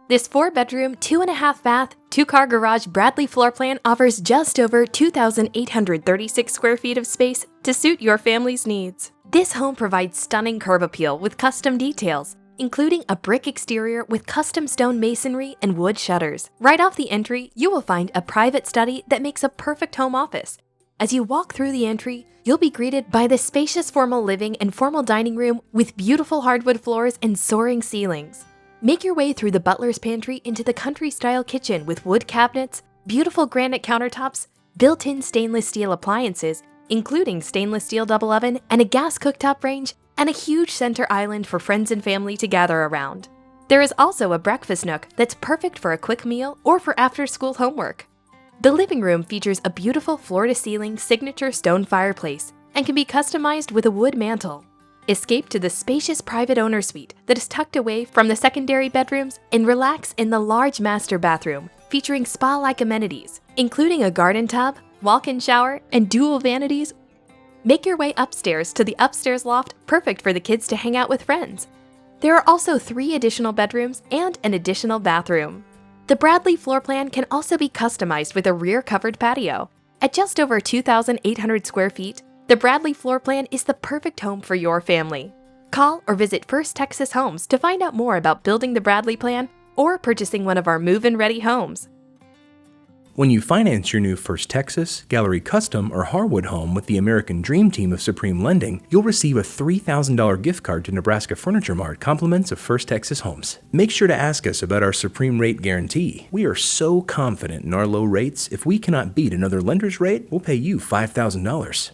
This 4-bedroom, 2.5-bath, 2-car garage Bradley floor plan offers just over 2,836 square feet of space to suit your family's needs. This home provides stunning curb appeal with custom details, including a brick exterior with custom stone masonry and wood shutters. Right off the entry, you will find a private study that makes a perfect home office. As you walk through the entry, you'll be greeted by the spacious formal living and formal dining room with beautiful hardwood floors and soaring ceilings. Make your way through the butler's pantry into the country-style kitchen with wood cabinets, beautiful granite countertops, built-in stainless steel appliances, including stainless steel double oven and a gas cooktop range, and a huge center island for friends and family to gather around. There is also a breakfast nook that's perfect for a quick meal or for after-school homework. The living room features a beautiful floor-to-ceiling signature stone fireplace and can be customized with a wood mantel. Escape to the spacious private owner suite that is tucked away from the secondary bedrooms and relax in the large master bathroom featuring spa-like amenities, including a garden tub, walk-in shower, and dual vanities. Make your way upstairs to the upstairs loft, perfect for the kids to hang out with friends. There are also 3 additional bedrooms and an additional bathroom. The Bradley floor plan can also be customized with a rear covered patio. At just over 2,800 square feet, the Bradley floor plan is the perfect home for your family. Call or visit First Texas Homes to find out more about building the Bradley plan or purchasing one of our move-in ready homes. When you finance your new First Texas, Gallery Custom, or Harwood home with the American Dream Team of Supreme Lending, you'll receive a $3,000 gift card to Nebraska Furniture Mart, compliments of First Texas Homes. Make sure to ask us about our Supreme Rate Guarantee. We are so confident in our low rates, if we cannot beat another lender's rate, we'll pay you $5,000.